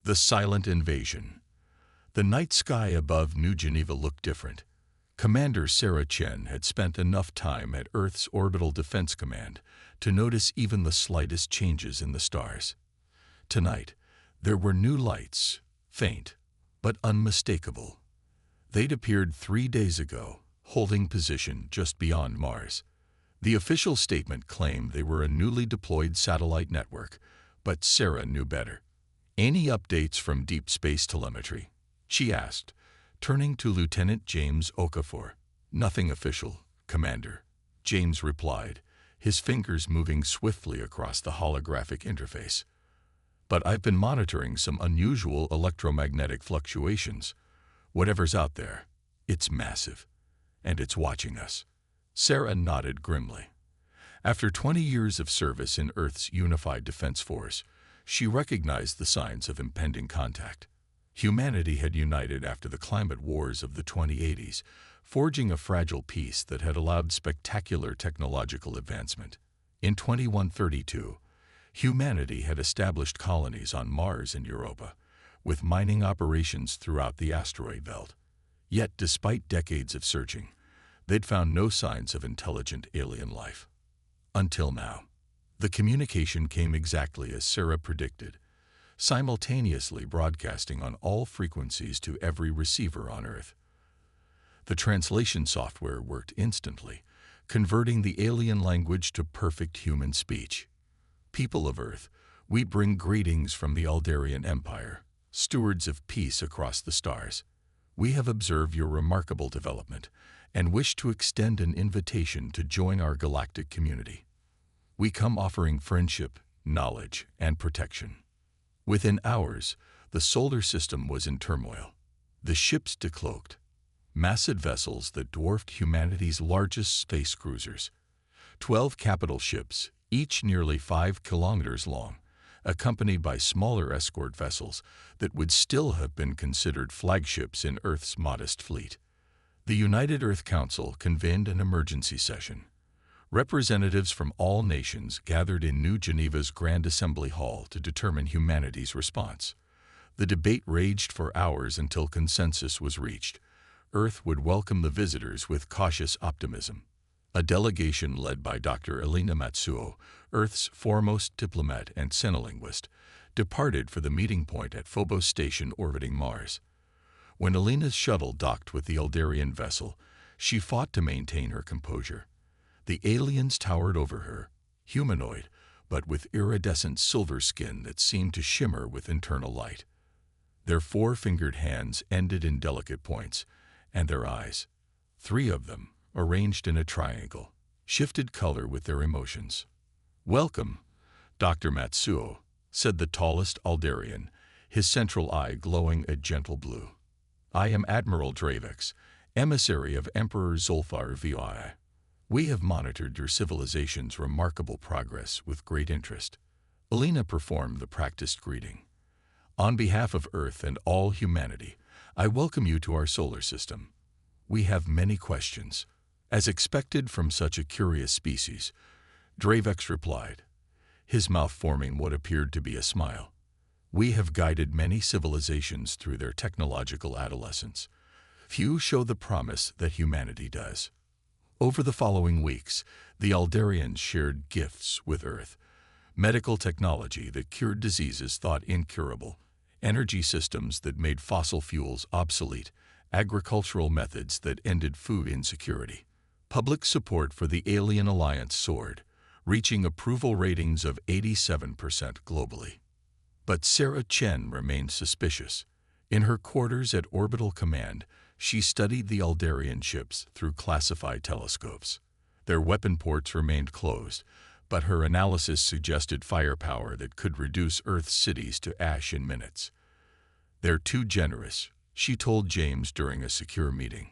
The silent invasion. The night sky above New Geneva looked different. Commander Sarah Chen had spent enough time at Earth's Orbital Defense Command to notice even the slightest changes in the stars. Tonight, there were new lights, faint, but unmistakable. They'd appeared 3 days ago, holding position just beyond Mars. The official statement claimed they were a newly deployed satellite network, but Sarah knew better. "Any updates from deep space telemetry?" she asked, turning to Lieutenant James Okafor. "Nothing official, Commander," James replied, his fingers moving swiftly across the holographic interface. "But I've been monitoring some unusual electromagnetic fluctuations. Whatever's out there, it's massive, and it's watching us." Sarah nodded grimly. After 20 years of service in Earth's unified defense force, she recognized the signs of impending contact. Humanity had united after the climate wars of the 2080s, forging a fragile peace that had allowed spectacular technological advancement. In 2132, humanity had established colonies on Mars and Europa, with mining operations throughout the asteroid belt. Yet, despite decades of searching, they'd found no signs of intelligent alien life. Until now. The communication came exactly as Sarah predicted, simultaneously broadcasting on all frequencies to every receiver on Earth. The translation software worked instantly, converting the alien language to perfect human speech. "People of Earth, we bring greetings from the Galactic Empire, stewards of peace across the stars. We have observed your remarkable development and wish to extend an invitation to join our galactic community. We come offering friendship, knowledge, and protection." Within hours, the solar system was in turmoil. The ships decloaked, massive vessels that dwarfed humanity's largest space cruisers. 12 capital ships, each nearly 5 kilometers long, accompanied by smaller escort vessels that would still have been considered flagships in Earth's modest fleet. The United Earth Council convened an emergency session. Representatives from all nations gathered in New Geneva's Grand Assembly Hall to determine humanity's response. The debate raged for hours until consensus was reached. Earth would welcome the visitors with cautious optimism. A delegation led by Dr. Elena Matsuo, Earth's foremost diplomat and senolinguist, departed for the meeting point at Phobos Station orbiting Mars. When Elena's shuttle docked with the Eldarian vessel, she fought to maintain her composure. The aliens towered over her, humanoid, but with iridescent silver skin that seemed to shimmer with internal light. Their 4-fingered hands ended in delicate points, and their eyes, 3 of them, arranged in a triangle, shifted color with their emotions. "Welcome, Dr. Matsuo," said the tallest Aldarian, his central eye glowing a gentle blue. "I am Admiral Dravex, emissary of Emperor Zulfar VI. We have monitored your civilization's remarkable progress with great interest." Elena performed the practiced greeting. "On behalf of Earth and all humanity, I welcome you to our solar system. We have many questions." As expected from such a curious species, Dravex replied, his mouth forming what appeared to be a smile. "We have guided many civilizations through their technological adolescence. Few show the promise that humanity does." Over the following weeks, the Aldarians shared gifts with Earth: medical technology that cured diseases thought incurable, energy systems that made fossil fuels obsolete, agricultural methods that ended food insecurity. Public support for the Alien Alliance soared, reaching approval ratings of 87% globally. But Sarah Chen remained suspicious. In her quarters at Orbital Command, she studied the Aldarian ships through classified telescopes. Their weapon ports remained closed, but her analysis suggested firepower that could reduce Earth's cities to ash in minutes. "They're too generous," she told James during a secure meeting.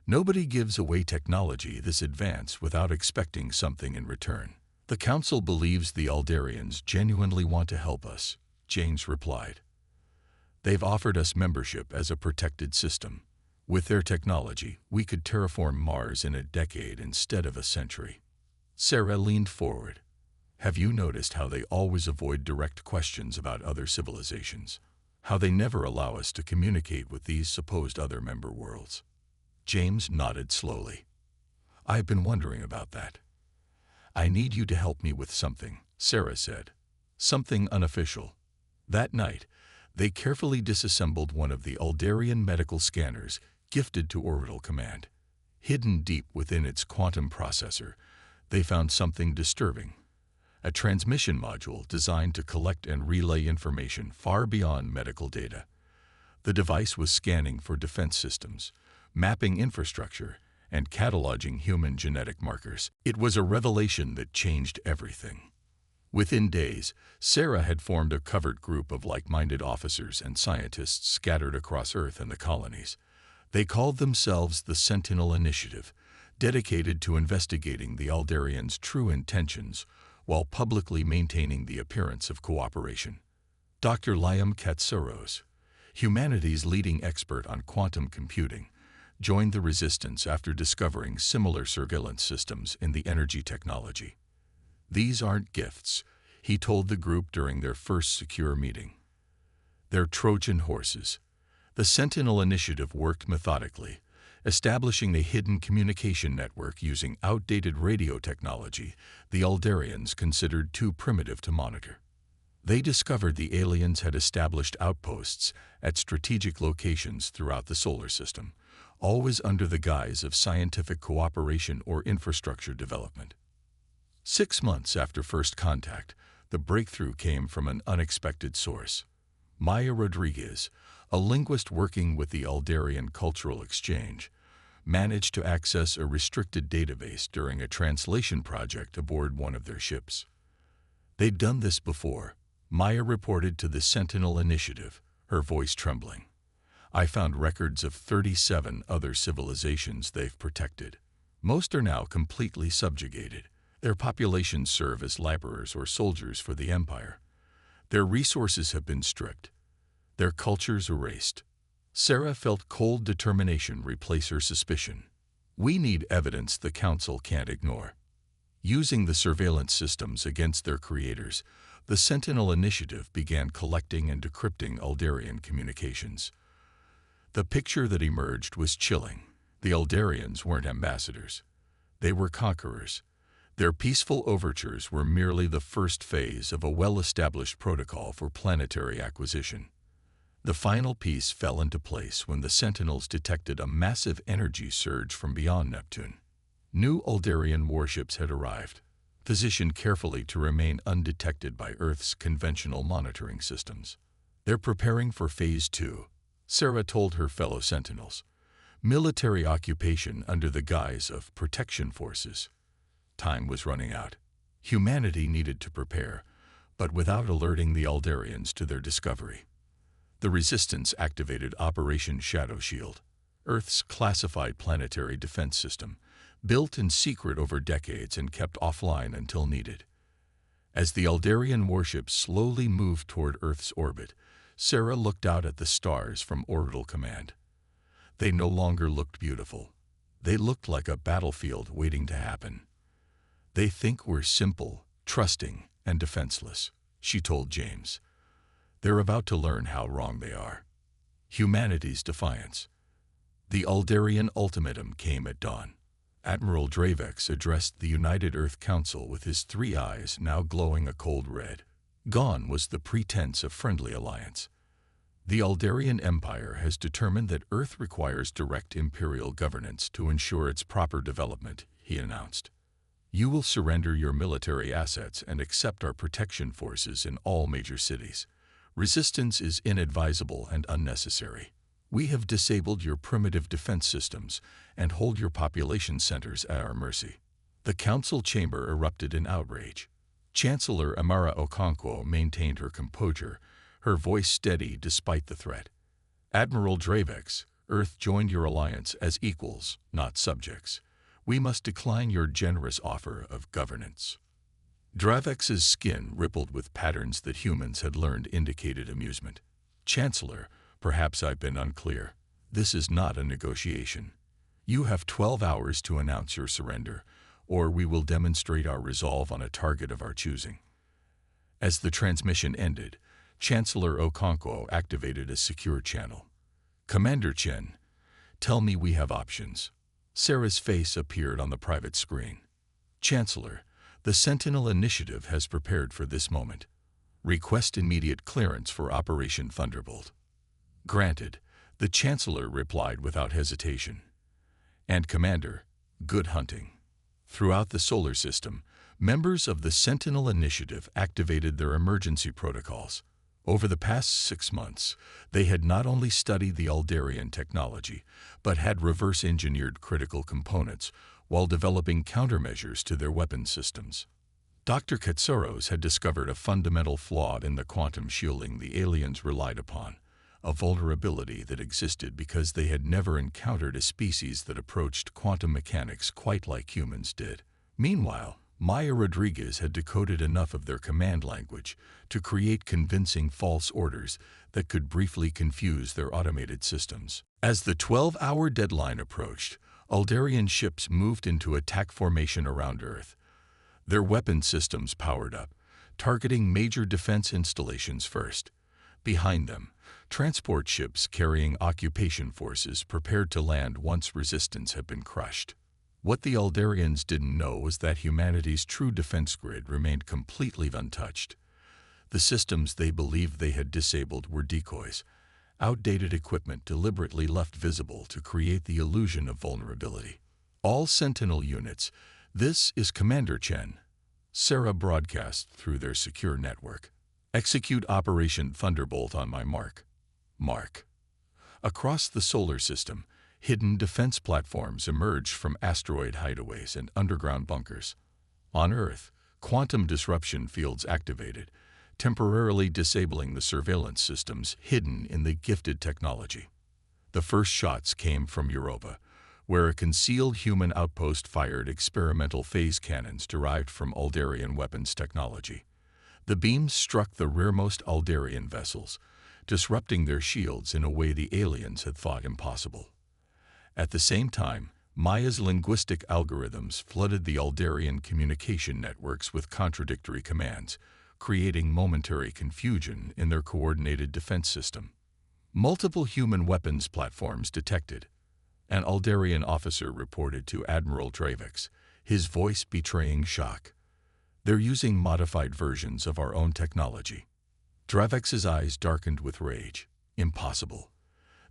"Nobody gives away technology this advanced without expecting something in return." "The Council believes the Aldarians genuinely want to help us," James replied. "They've offered us membership as a protected system. With their technology, we could terraform Mars in a decade instead of a century." Sarah leaned forward. "Have you noticed how they always avoid direct questions about other civilizations?" How they never allow us to communicate with these supposed other member worlds. James nodded slowly. I've been wondering about that. I need you to help me with something, Sarah said. Something unofficial. That night, they carefully disassembled one of the Aldarian medical scanners gifted to Orbital Command. Hidden deep within its quantum processor, they found something disturbing. A transmission module designed to collect and relay information far beyond medical data. The device was scanning for defense systems, mapping infrastructure, and cataloging human genetic markers. It was a revelation that changed everything. Within days, Sarah had formed a covert group of like-minded officers and scientists scattered across Earth and the colonies. They called themselves the Sentinel Initiative, dedicated to investigating the Aldarians' true intentions while publicly maintaining the appearance of cooperation. Dr. Liam Katsaros, humanity's leading expert on quantum computing, joined the resistance after discovering similar surveillance systems in the energy technology. These aren't gifts, he told the group during their first secure meeting. They're Trojan horses. The Sentinel Initiative worked methodically, establishing a hidden communication network using outdated radio technology the Aldarians considered too primitive to monitor. They discovered the aliens had established outposts at strategic locations throughout the solar system, always under the guise of scientific cooperation or infrastructure development. 6 months after first contact, the breakthrough came from an unexpected source. Maya Rodriguez, a linguist working with the Aldarian Cultural Exchange, managed to access a restricted database during a translation project aboard one of their ships. They'd done this before, Maya reported to the Sentinel Initiative, her voice trembling. I found records of 37 other civilizations they've protected. Most are now completely subjugated. Their populations serve as laborers or soldiers for the Empire. Their resources have been stripped, their cultures erased. Sarah felt cold determination replace her suspicion. We need evidence the Council can't ignore. Using the surveillance systems against their creators, the Sentinel Initiative began collecting and decrypting Aldarian communications. The picture that emerged was chilling. The Aldarians weren't ambassadors. They were conquerors. Their peaceful overtures were merely the first phase of a well-established protocol for planetary acquisition. The final piece fell into place when the Sentinels detected a massive energy surge from beyond Neptune. New Aldarian warships had arrived, positioned carefully to remain undetected by Earth's conventional monitoring systems. They're preparing for Phase 2, Sarah told her fellow Sentinels. Military occupation under the guise of protection forces. Time was running out. Humanity needed to prepare, but without alerting the Aldarians to their discovery. The Resistance activated Operation Shadow Shield, Earth's classified planetary defense system, built in secret over decades and kept offline until needed. As the Aldarian warships slowly moved toward Earth's orbit, Sarah looked out at the stars from Orbital Command. They no longer looked beautiful. They looked like a battlefield waiting to happen. They think we're simple, trusting, and defenseless, she told James. They're about to learn how wrong they are. Humanity's defiance. The Aldarian Ultimatum came at dawn. Admiral Dravex addressed the United Earth Council with his 3 eyes now glowing a cold red. Gone was the pretense of friendly alliance. The Aldarian Empire has determined that Earth requires direct imperial governance to ensure its proper development, he announced. You will surrender your military assets and accept our protection forces in all major cities. Resistance is inadvisable and unnecessary. We have disabled your primitive defense systems and hold your population centers at our mercy. The council chamber erupted in outrage. Chancellor Amara Okonkwo maintained her composure, her voice steady despite the threat. Admiral Dravex, Earth joined your alliance as equals, not subjects. We must decline your generous offer of governance. Dravex's skin rippled with patterns that humans had learned indicated amusement. Chancellor, perhaps I've been unclear. This is not a negotiation. You have 12 hours to announce your surrender, or we will demonstrate our resolve on a target of our choosing. As the transmission ended, Chancellor Okonkwo activated a secure channel. "Commander Chen, tell me we have options." Sarah's face appeared on the private screen. "Chancellor, the Sentinel Initiative has prepared for this moment. Request immediate clearance for Operation Thunderbolt." "Granted," the Chancellor replied without hesitation. "And Commander, good hunting." Throughout the solar system, members of the Sentinel Initiative activated their emergency protocols. Over the past 6 months, they had not only studied the Aldarian technology, but had reverse-engineered critical components while developing countermeasures to their weapon systems. Dr. Katsuros had discovered a fundamental flaw in the quantum shielding the aliens relied upon, a vulnerability that existed because they had never encountered a species that approached quantum mechanics quite like humans did. Meanwhile, Maya Rodriguez had decoded enough of their command language to create convincing false orders that could briefly confuse their automated systems. As the 12-hour deadline approached, Aldarian ships moved into attack formation around Earth. Their weapon systems powered up, targeting major defense installations first. Behind them, transport ships carrying occupation forces prepared to land once resistance had been crushed. What the Aldarians didn't know was that humanity's true defense grid remained completely untouched. The systems they believed they had disabled were decoys, outdated equipment deliberately left visible to create the illusion of vulnerability. "All Sentinel units, this is Commander Chen," Sarah broadcast through their secure network. "Execute Operation Thunderbolt on my mark." Mark. Across the solar system, hidden defense platforms emerged from asteroid hideaways and underground bunkers. On Earth, quantum disruption fields activated, temporarily disabling the surveillance systems hidden in the gifted technology. The first shots came from Europa, where a concealed human outpost fired experimental phase cannons derived from Aldarian weapons technology. The beams struck the rearmost Aldarian vessels, disrupting their shields in a way the aliens had thought impossible. At the same time, Maya's linguistic algorithms flooded the Aldarian communication networks with contradictory commands, creating momentary confusion in their coordinated defense system. Multiple human weapons platforms detected. An Aldarian officer reported to Admiral Dravex, his voice betraying shock. "They're using modified versions of our own technology." Dravex's eyes darkened with rage. "Impossible.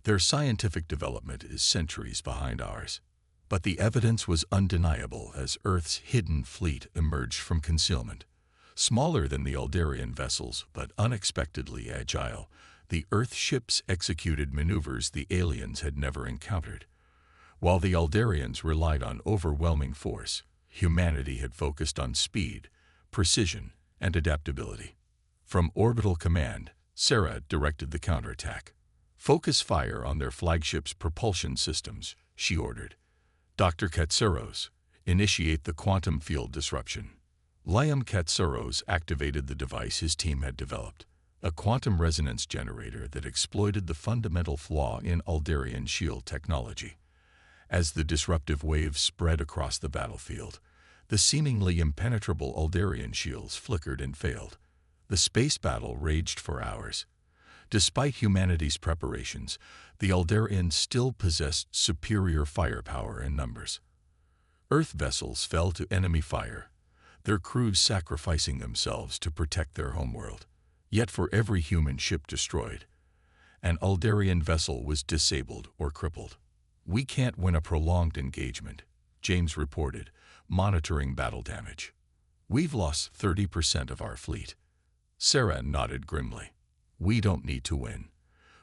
Their scientific development is centuries behind ours." But the evidence was undeniable as Earth's hidden fleet emerged from concealment. Smaller than the Aldarian vessels, but unexpectedly agile, the Earth ships executed maneuvers the aliens had never encountered. While the Aldarians relied on overwhelming force, humanity had focused on speed, precision, and adaptability. From orbital command, Sarah directed the counterattack. "Focus fire on their flagship's propulsion systems," she ordered. "Dr. Katsuros, initiate the quantum field disruption." Liam Katsuros activated the device his team had developed, a quantum resonance generator that exploited the fundamental flaw in Aldarian shield technology. As the disruptive waves spread across the battlefield, the seemingly impenetrable Aldarian shields flickered and failed. The space battle raged for hours. Despite humanity's preparations, the Aldarians still possessed superior firepower and numbers. Earth vessels fell to enemy fire, their crews sacrificing themselves to protect their homeworld. Yet for every human ship destroyed, an Aldarian vessel was disabled or crippled. "We can't win a prolonged engagement," James reported, monitoring battle damage. "We've lost 30% of our fleet." Sarah nodded grimly. "We don't need to win.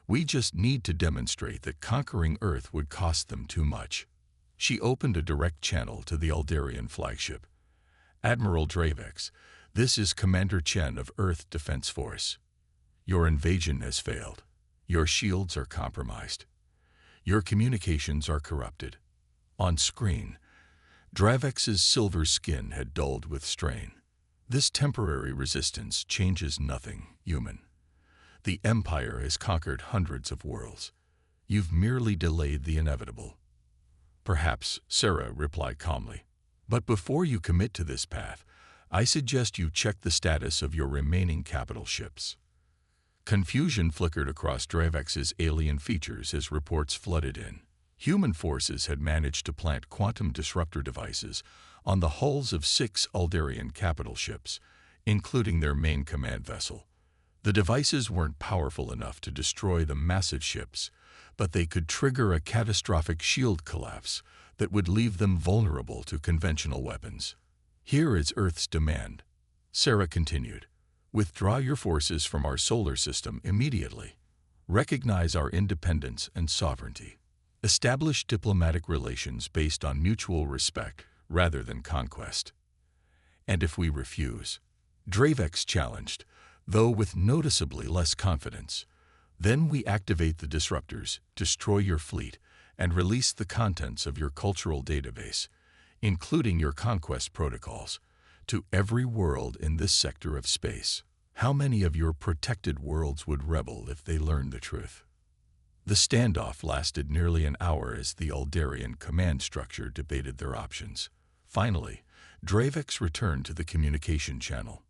We just need to demonstrate that conquering Earth would cost them too much." She opened a direct channel to the Aldarian flagship. "Admiral Dravex, this is Commander Chen of Earth Defense Force. Your invasion has failed. Your shields are compromised. Your communications are corrupted." On screen, Dravex's silver skin had dulled with strain. "This temporary resistance changes nothing, human. The Empire has conquered hundreds of worlds. You've merely delayed the inevitable." "Perhaps," Sarah replied calmly. "But before you commit to this path, I suggest you check the status of your remaining capital ships." Confusion flickered across Dravex's alien features as reports flooded in. Human forces had managed to plant quantum disruptor devices on the hulls of 6 Aldarian capital ships, including their main command vessel. The devices weren't powerful enough to destroy the massive ships, but they could trigger a catastrophic shield collapse that would leave them vulnerable to conventional weapons. "Here is Earth's demand," Sarah continued. "Withdraw your forces from our solar system immediately. Recognize our independence and sovereignty. Establish diplomatic relations based on mutual respect rather than conquest." "And if we refuse?" Dravex challenged, though with noticeably less confidence. "Then we activate the disruptors, destroy your fleet, and release the contents of your cultural database, including your conquest protocols, to every world in this sector of space. How many of your protected worlds would rebel if they learned the truth?" The standoff lasted nearly an hour as the Aldarian command structure debated their options. Finally, Dravex returned to the communication channel.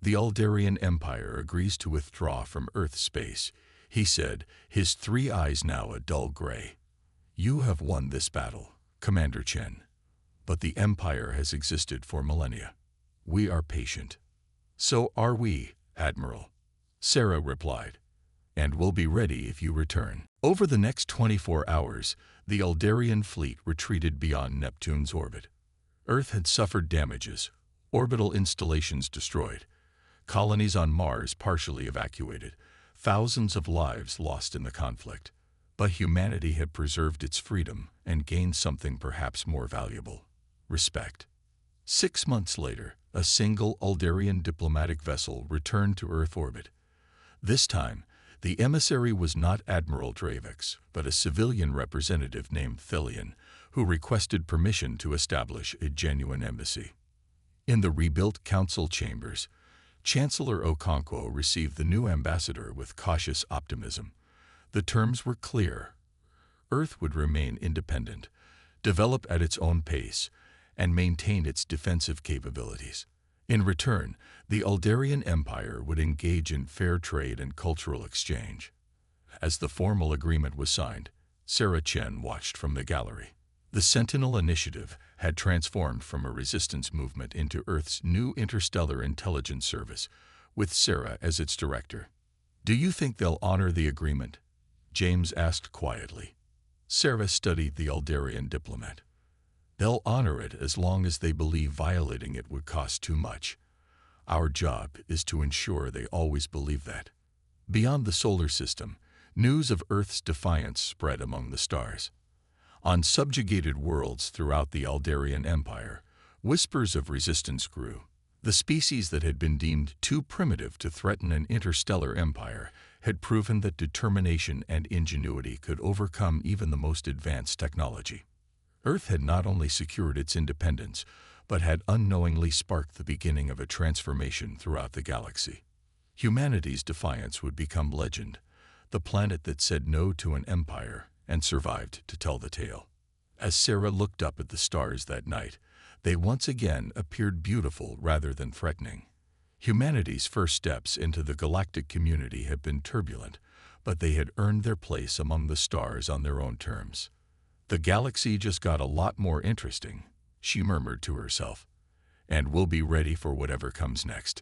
"The Aldarian Empire agrees to withdraw from Earth space," he said, his 3 eyes now a dull gray. "You have won this battle, Commander Chen. But the Empire has existed for millennia. We are patient." "So are we, Admiral," Sarah replied. "And we'll be ready if you return." Over the next 24 hours, the Aldarian fleet retreated beyond Neptune's orbit. Earth had suffered damages, orbital installations destroyed, colonies on Mars partially evacuated, thousands of lives lost in the conflict. But humanity had preserved its freedom and gained something perhaps more valuable: respect. 6 months later, a single Aldarian diplomatic vessel returned to Earth orbit. This time, the emissary was not Admiral Dravex, but a civilian representative named Thelian, who requested permission to establish a genuine embassy. In the rebuilt council chambers, Chancellor Okonkwo received the new ambassador with cautious optimism. The terms were clear. Earth would remain independent, develop at its own pace, and maintain its defensive capabilities. In return, the Aldarian Empire would engage in fair trade and cultural exchange. As the formal agreement was signed, Sarah Chen watched from the gallery. The Sentinel Initiative had transformed from a resistance movement into Earth's new interstellar intelligence service, with Sarah as its director. "Do you think they'll honor the agreement?" James asked quietly. Sarah studied the Aldarian diplomat. "They'll honor it as long as they believe violating it would cost too much. Our job is to ensure they always believe that." Beyond the solar system, news of Earth's defiance spread among the stars. On subjugated worlds throughout the Aldarian Empire, whispers of resistance grew. The species that had been deemed too primitive to threaten an interstellar empire had proven that determination and ingenuity could overcome even the most advanced technology. Earth had not only secured its independence, but had unknowingly sparked the beginning of a transformation throughout the galaxy. Humanity's defiance would become legend, the planet that said no to an empire and survived to tell the tale. As Sarah looked up at the stars that night, they once again appeared beautiful rather than threatening. Humanity's first steps into the galactic community had been turbulent, but they had earned their place among the stars on their own terms. "The galaxy just got a lot more interesting," she murmured to herself, "and we'll be ready for whatever comes next."